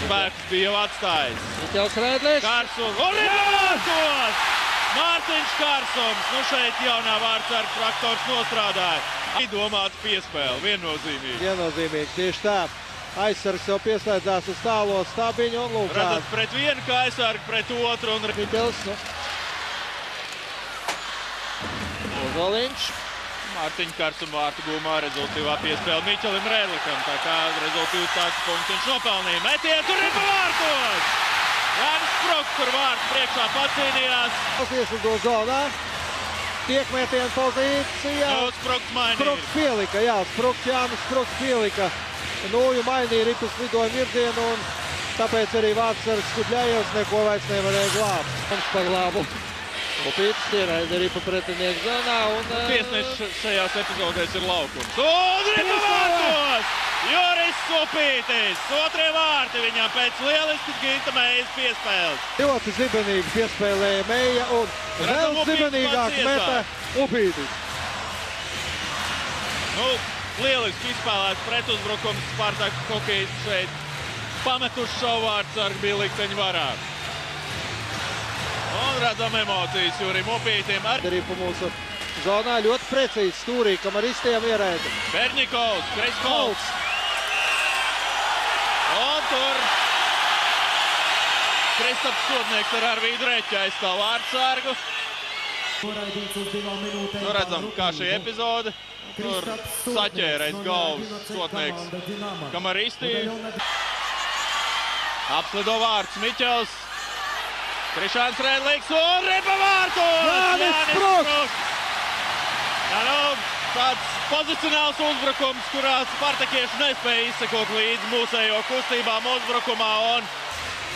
spēks bija jau atstājis. Miķels Rēdlis. Kārsums. Un ir vārtos! Mārtiņš Kārsums. Nu šeit jaunā vārtsarga traktors nostrādāja. Domāts piespēle, viennozīmīgi. Viennozīmīgi, tieši tā. Aizsargs jau pieslēdzās uz tālo stabiņu un lūk. Redzat, pret vienu kā aizsargu, pret otru. Un... Miķels. Ozoliņš. Mārtiņa Kārsuma vārtu gūmā rezultīvā piespēle Miķelim Rēdlikam. Tā kā rezultīvs tāds punkts viņš nopelnīja. Metiens un ir pa vārtos! Jānis Sprokts tur vārtu priekšā pacīnījās. Ieslido zonā. Tiek metiena pozīcijā. Nu, Sprokts mainīja. Sprokts pielika, jā. Jānis Sprokts pielika. Nūju mainīja ripas lidojuma virzienu un tāpēc arī vārtsargs Skudļājevs neko vairs nevarēja glābt. Mums paglābu. Upītis ieraida ripa pretinieku zonā un... Tiesneši šajās epizodēs ir laukums. Un ripa vārtos! Joris Upītis! Otrie vārti viņam pēc lieliskas Ginta Mejas piespēles. Ļoti zibenīgi piespēlēja Meja un vēl zibenīgāk meta Upītis. Nu, lieliski izspēlēts pretuzbrukums. Spartaks hokejists šeit pametuši savu vārtsargu bija likteņu varā. Un redzam emocijas Jurim Upītim. Arī pa mūsu zonā ļoti precīzi stūrī, kam ar iztiem ieraida. Berņikovs, Kriskovs. Un tur Kristaps Sodnieks ar Arvīdu Reķi aizstāv vārtsargu. Nu, redzam, kā šī epizode. Tur saķēra aiz galvas Sodnieks Kamaristī. Apslido vārds Miķels. Krišāns Rēdlis un ripa vārtos! Jānis Sprokts! Jā, nu, tāds pozicionāls uzbrukums, kurā spartakieši nespēja izsekot līdz mūsējo kustībām uzbrukumā. Un,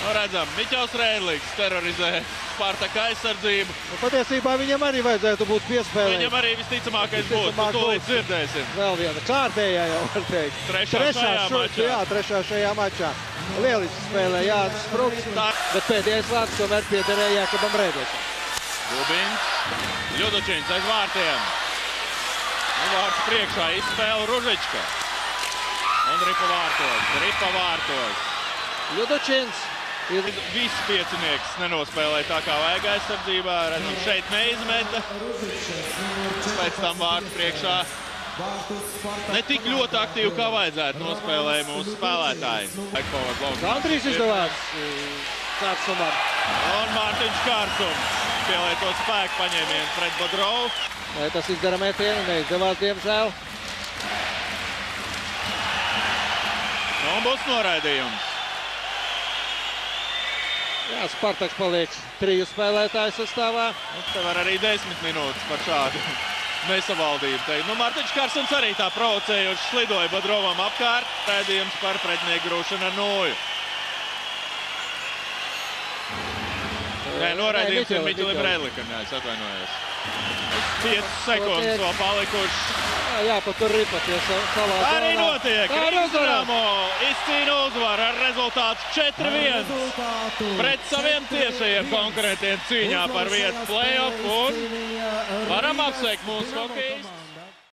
nu, redzam, Miķels Rēdlis terorizē Spartaka aizsardzību. Patiesībā viņam arī vajadzētu būt piespēlē. Viņam arī visticamākais būtu, tu tūlīt dzirdēsim. Vēl viena kārtējā jau var teikt. Trešā šajā mačā. Lieliski spēlē Jānis Sprokts, bet pēdējais vārds tomēr piederēja Jākabam Rēdlikam. Gubins, Ļudočins aiz vārtiem. Vārds priekšā izspēle Ružička. Un ripa vārtos. Ļudočins. Viss piecinieks nenospēlēja tā kā vajag aizsardzībā. Redzam, šeit neizmeta. Pēc tam vārds priekšā. Ne tik ļoti aktīvi, kā vajadzētu nospēlēja mūsu spēlētāji. Andrijs izdevās Kārsumam. Un Mārtiņš Kārsums pielieto spēku paņēmienu pret Bodrovu. Vai tas izdara metienu? Neizdevās, diemžēl. Un būs noraidījums. Jā, Spartaks paliek 3 spēlētāju sastāvā. Te var arī 10 minūtes par šādu nesavaldību teikt. Nu, Mārtiņš Kārsums arī tā provocējoši slidoja Bodrovam apkārt. Raidījums par pretinieku grūšanu ar nūju. Nē, noraidījums ir Miķelim Rēdlikam, jā, es atvainojos. 5 sekundes vēl palikuši. Jā, pat tur ripa tie salā. Arī notiek. Rīgas Dinamo izcīna uzvaru ar rezultātu 4-1 pret saviem tiešajiem konkurentiem cīņā par vietu play-off un varam apsveikt mūsu hokejistus.